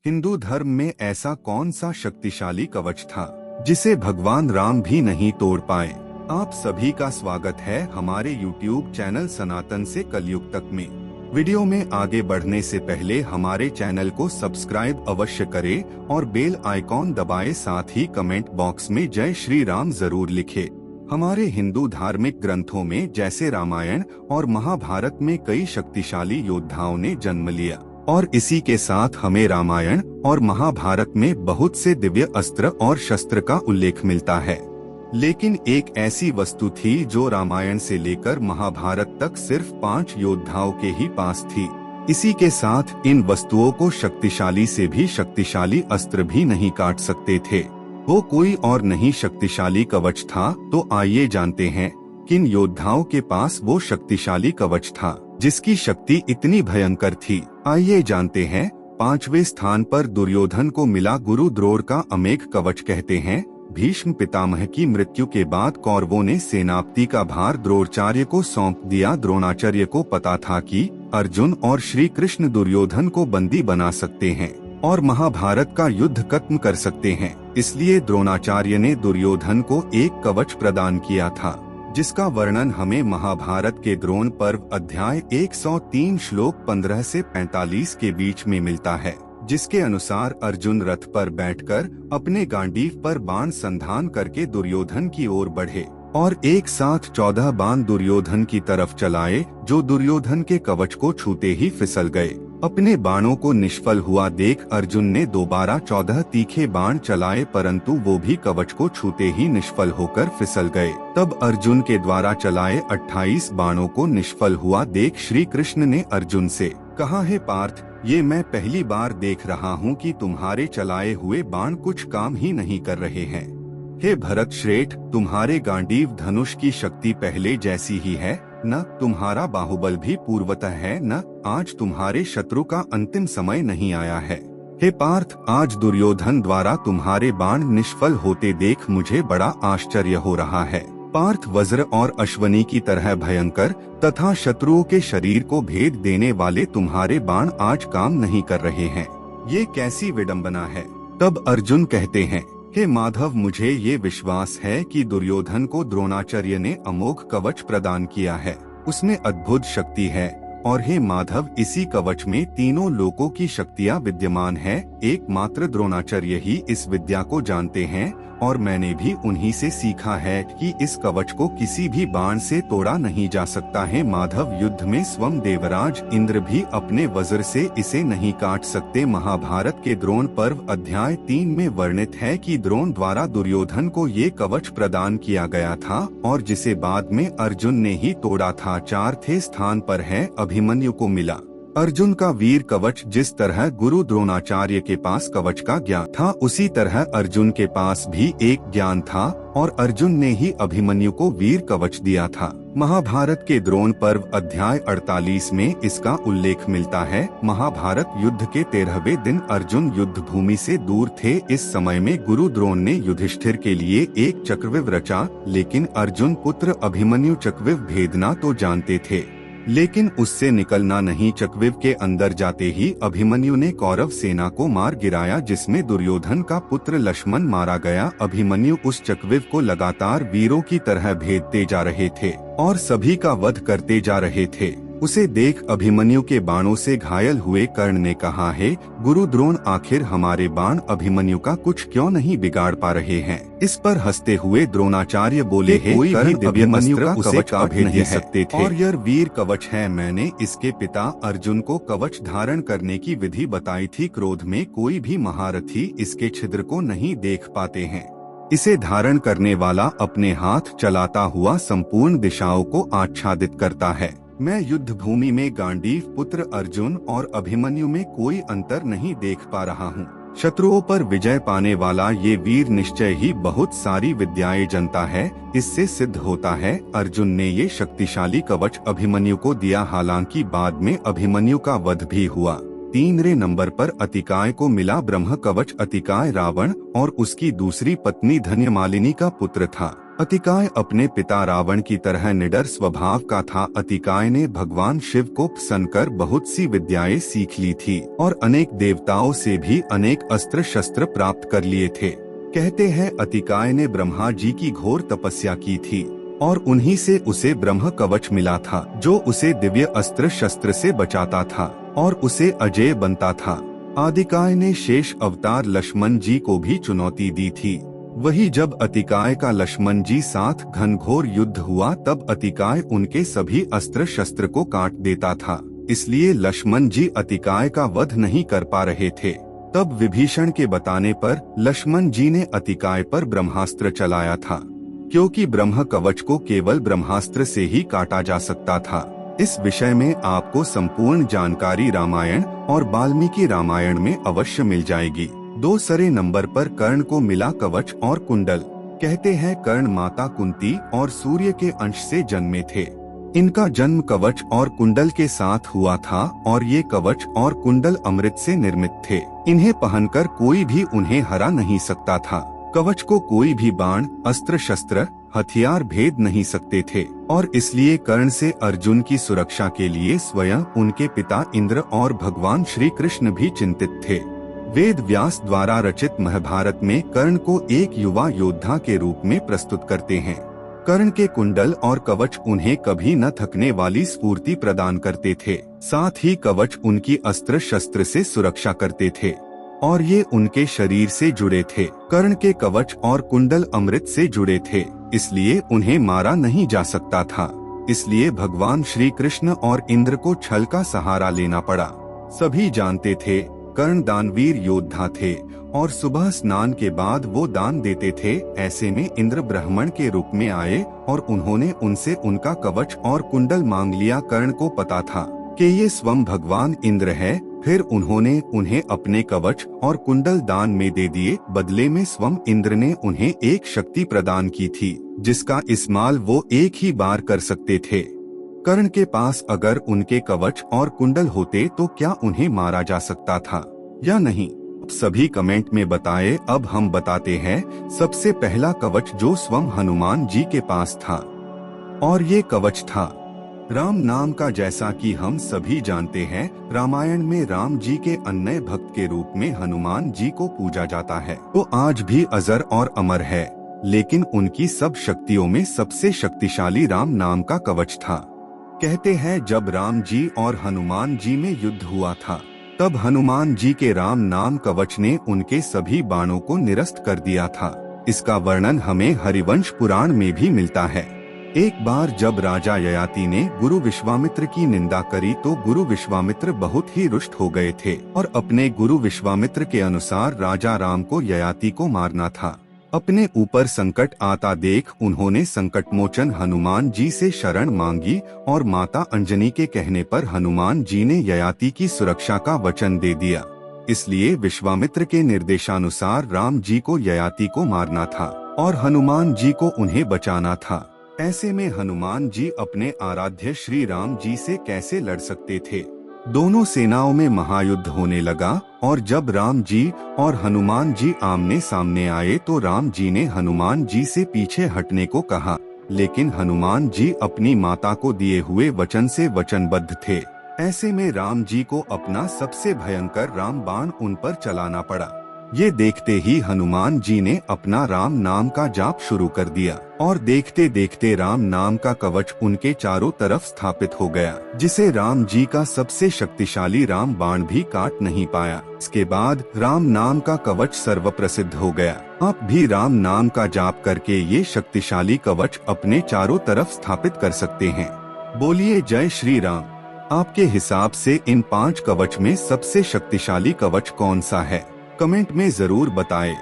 हिंदू धर्म में ऐसा कौन सा शक्तिशाली कवच था जिसे भगवान राम भी नहीं तोड़ पाए। आप सभी का स्वागत है हमारे YouTube चैनल सनातन से कलयुग तक में। वीडियो में आगे बढ़ने से पहले हमारे चैनल को सब्सक्राइब अवश्य करें और बेल आइकॉन दबाएं, साथ ही कमेंट बॉक्स में जय श्री राम जरूर लिखें। हमारे हिंदू धार्मिक ग्रंथों में जैसे रामायण और महाभारत में कई शक्तिशाली योद्धाओं ने जन्म लिया और इसी के साथ हमें रामायण और महाभारत में बहुत से दिव्य अस्त्र और शस्त्र का उल्लेख मिलता है। लेकिन एक ऐसी वस्तु थी जो रामायण से लेकर महाभारत तक सिर्फ 5 योद्धाओं के ही पास थी। इसी के साथ इन वस्तुओं को शक्तिशाली से भी शक्तिशाली अस्त्र भी नहीं काट सकते थे। वो कोई और नहीं शक्तिशाली कवच था। तो आइए जानते हैं किन योद्धाओं के पास वो शक्तिशाली कवच था जिसकी शक्ति इतनी भयंकर थी। आइए जानते हैं। 5वें स्थान पर दुर्योधन को मिला गुरु द्रोण का अमेघ कवच। कहते हैं भीष्म पितामह की मृत्यु के बाद कौरवों ने सेनापति का भार द्रोणाचार्य को सौंप दिया। द्रोणाचार्य को पता था कि अर्जुन और श्री कृष्ण दुर्योधन को बंदी बना सकते हैं और महाभारत का युद्ध खत्म कर सकते हैं। इसलिए द्रोणाचार्य ने दुर्योधन को एक कवच प्रदान किया था जिसका वर्णन हमें महाभारत के द्रोण पर्व अध्याय 103 श्लोक 15 से 45 के बीच में मिलता है, जिसके अनुसार अर्जुन रथ पर बैठकर अपने गांडीव पर बाण संधान करके दुर्योधन की ओर बढ़े और एक साथ 14 बाण दुर्योधन की तरफ चलाए, जो दुर्योधन के कवच को छूते ही फिसल गए। अपने बाणों को निष्फल हुआ देख अर्जुन ने दोबारा 14 तीखे बाण चलाए, परंतु वो भी कवच को छूते ही निष्फल होकर फिसल गए। तब अर्जुन के द्वारा चलाए 28 बाणों को निष्फल हुआ देख श्री कृष्ण ने अर्जुन से कहा, हे पार्थ, ये मैं पहली बार देख रहा हूँ कि तुम्हारे चलाए हुए बाण कुछ काम ही नहीं कर रहे हैं। हे भरत श्रेष्ठ, तुम्हारे गांडीव धनुष की शक्ति पहले जैसी ही है न, तुम्हारा बाहुबल भी पूर्वतः है न, आज तुम्हारे शत्रु का अंतिम समय नहीं आया है। हे पार्थ, आज दुर्योधन द्वारा तुम्हारे बाण निष्फल होते देख मुझे बड़ा आश्चर्य हो रहा है। पार्थ, वज्र और अश्वनी की तरह भयंकर तथा शत्रुओं के शरीर को भेद देने वाले तुम्हारे बाण आज काम नहीं कर रहे हैं। ये कैसी विडंबना है। तब अर्जुन कहते हैं, हे माधव, मुझे ये विश्वास है कि दुर्योधन को द्रोणाचार्य ने अमोघ कवच प्रदान किया है, उसमें अद्भुत शक्ति है और हे माधव, इसी कवच में तीनों लोकों की शक्तियाँ विद्यमान है। एकमात्र द्रोणाचार्य ही इस विद्या को जानते हैं और मैंने भी उन्हीं से सीखा है कि इस कवच को किसी भी बाण से तोड़ा नहीं जा सकता है। माधव, युद्ध में स्वयं देवराज इंद्र भी अपने वज्र से इसे नहीं काट सकते। महाभारत के द्रोण पर्व अध्याय 3 में वर्णित है कि द्रोण द्वारा दुर्योधन को ये कवच प्रदान किया गया था और जिसे बाद में अर्जुन ने ही तोड़ा था। 4थे स्थान पर है अभिमन्यु को मिला अर्जुन का वीर कवच। जिस तरह गुरु द्रोणाचार्य के पास कवच का ज्ञान था, उसी तरह अर्जुन के पास भी एक ज्ञान था और अर्जुन ने ही अभिमन्यु को वीर कवच दिया था। महाभारत के द्रोण पर्व अध्याय 48 में इसका उल्लेख मिलता है। महाभारत युद्ध के 13वें दिन अर्जुन युद्ध भूमि से दूर थे। इस समय में गुरु द्रोण ने युधिष्ठिर के लिए एक चक्रव्यूह रचा, लेकिन अर्जुन पुत्र अभिमन्यु चक्रव्यूह भेदना तो जानते थे लेकिन उससे निकलना नहीं। चक्रव्यूह के अंदर जाते ही अभिमन्यु ने कौरव सेना को मार गिराया, जिसमें दुर्योधन का पुत्र लक्ष्मण मारा गया। अभिमन्यु उस चक्रव्यूह को लगातार वीरों की तरह भेदते जा रहे थे और सभी का वध करते जा रहे थे। उसे देख अभिमन्यु के बाणों से घायल हुए कर्ण ने कहा, हे गुरु द्रोण, आखिर हमारे बाण अभिमन्यु का कुछ क्यों नहीं बिगाड़ पा रहे हैं। इस पर हंसते हुए द्रोणाचार्य बोले, हे कर्ण, अभिमन्यु का कवच भेद नहीं सकते थे और यह वीर कवच है। मैंने इसके पिता अर्जुन को कवच धारण करने की विधि बताई थी। क्रोध में कोई भी महारथी इसके छिद्र को नहीं देख पाते हैं। इसे धारण करने वाला अपने हाथ चलाता हुआ संपूर्ण दिशाओं को आच्छादित करता है। मैं युद्ध भूमि में गांडीव पुत्र अर्जुन और अभिमन्यु में कोई अंतर नहीं देख पा रहा हूँ। शत्रुओं पर विजय पाने वाला ये वीर निश्चय ही बहुत सारी विद्याएं जानता है। इससे सिद्ध होता है अर्जुन ने ये शक्तिशाली कवच अभिमन्यु को दिया। हालांकि बाद में अभिमन्यु का वध भी हुआ। 3वें नंबर पर अतिकाय को मिला ब्रह्म कवच। अतिकाय रावण और उसकी दूसरी पत्नी धन्यमालिनी का पुत्र था। अतिकाय अपने पिता रावण की तरह निडर स्वभाव का था। अतिकाय ने भगवान शिव को प्रसन्न कर बहुत सी विद्याएं सीख ली थी और अनेक देवताओं से भी अनेक अस्त्र शस्त्र प्राप्त कर लिए थे। कहते हैं अतिकाय ने ब्रह्मा जी की घोर तपस्या की थी और उन्हीं से उसे ब्रह्म कवच मिला था, जो उसे दिव्य अस्त्र शस्त्र से बचाता था और उसे अजेय बनता था। आदिकाय ने शेष अवतार लक्ष्मण जी को भी चुनौती दी थी। वही जब अतिकाय का लक्ष्मण जी साथ घनघोर युद्ध हुआ तब अतिकाय उनके सभी अस्त्र शस्त्र को काट देता था, इसलिए लक्ष्मण जी अतिकाय का वध नहीं कर पा रहे थे। तब विभीषण के बताने पर लक्ष्मण जी ने अतिकाय पर ब्रह्मास्त्र चलाया था, क्योंकि ब्रह्म कवच को केवल ब्रह्मास्त्र से ही काटा जा सकता था। इस विषय में आपको संपूर्ण जानकारी रामायण और वाल्मीकि रामायण में अवश्य मिल जाएगी। दूसरे नंबर पर कर्ण को मिला कवच और कुंडल। कहते हैं कर्ण माता कुंती और सूर्य के अंश से जन्मे थे। इनका जन्म कवच और कुंडल के साथ हुआ था और ये कवच और कुंडल अमृत से निर्मित थे। इन्हें पहनकर कोई भी उन्हें हरा नहीं सकता था। कवच को कोई भी बाण, अस्त्र शस्त्र, हथियार भेद नहीं सकते थे और इसलिए कर्ण से अर्जुन की सुरक्षा के लिए स्वयं उनके पिता इंद्र और भगवान श्री कृष्ण भी चिंतित थे। वेद व्यास द्वारा रचित महाभारत में कर्ण को एक युवा योद्धा के रूप में प्रस्तुत करते हैं। कर्ण के कुंडल और कवच उन्हें कभी न थकने वाली स्फूर्ति प्रदान करते थे। साथ ही कवच उनकी अस्त्र शस्त्र से सुरक्षा करते थे और ये उनके शरीर से जुड़े थे। कर्ण के कवच और कुंडल अमृत से जुड़े थे, इसलिए उन्हें मारा नहीं जा सकता था। इसलिए भगवान श्री कृष्ण और इंद्र को छल का सहारा लेना पड़ा। सभी जानते थे कर्ण दानवीर योद्धा थे और सुबह स्नान के बाद वो दान देते थे। ऐसे में इंद्र ब्राह्मण के रूप में आए और उन्होंने उनसे उनका कवच और कुंडल मांग लिया। कर्ण को पता था कि ये स्वयं भगवान इंद्र है। फिर उन्होंने उन्हें अपने कवच और कुंडल दान में दे दिए। बदले में स्वयं इंद्र ने उन्हें एक शक्ति प्रदान की थी, जिसका इस्तेमाल वो एक ही बार कर सकते थे। कर्ण के पास अगर उनके कवच और कुंडल होते तो क्या उन्हें मारा जा सकता था या नहीं? सभी कमेंट में बताएं। अब हम बताते हैं। सबसे पहला कवच जो स्वयं हनुमान जी के पास था और ये कवच था राम नाम का। जैसा कि हम सभी जानते हैं, रामायण में राम जी के अन्य भक्त के रूप में हनुमान जी को पूजा जाता है। वो आज भी अजर और अमर है, लेकिन उनकी सब शक्तियों में सबसे शक्तिशाली राम नाम का कवच था। कहते हैं जब राम जी और हनुमान जी में युद्ध हुआ था, तब हनुमान जी के राम नाम कवच ने उनके सभी बाणों को निरस्त कर दिया था। इसका वर्णन हमें हरिवंश पुराण में भी मिलता है। एक बार जब राजा ययाति ने गुरु विश्वामित्र की निंदा करी तो गुरु विश्वामित्र बहुत ही रुष्ट हो गए थे और अपने गुरु विश्वामित्र के अनुसार राजा राम को ययाति को मारना था। अपने ऊपर संकट आता देख उन्होंने संकटमोचन हनुमान जी से शरण मांगी और माता अंजनी के कहने पर हनुमान जी ने ययाति की सुरक्षा का वचन दे दिया। इसलिए विश्वामित्र के निर्देशानुसार राम जी को ययाति को मारना था और हनुमान जी को उन्हें बचाना था। ऐसे में हनुमान जी अपने आराध्य श्री राम जी से कैसे लड़ सकते थे? दोनों सेनाओं में महायुद्ध होने लगा और जब राम जी और हनुमान जी आमने सामने आए तो राम जी ने हनुमान जी से पीछे हटने को कहा, लेकिन हनुमान जी अपनी माता को दिए हुए वचन से वचनबद्ध थे। ऐसे में राम जी को अपना सबसे भयंकर राम बाण उन पर चलाना पड़ा। ये देखते ही हनुमान जी ने अपना राम नाम का जाप शुरू कर दिया और देखते देखते राम नाम का कवच उनके चारों तरफ स्थापित हो गया, जिसे राम जी का सबसे शक्तिशाली राम बाण भी काट नहीं पाया। इसके बाद राम नाम का कवच सर्वप्रसिद्ध हो गया। आप भी राम नाम का जाप करके ये शक्तिशाली कवच अपने चारों तरफ स्थापित कर सकते हैं। बोलिए जय श्री राम। आपके हिसाब से इन 5 कवच में सबसे शक्तिशाली कवच कौन सा है? कमेंट में जरूर बताएं।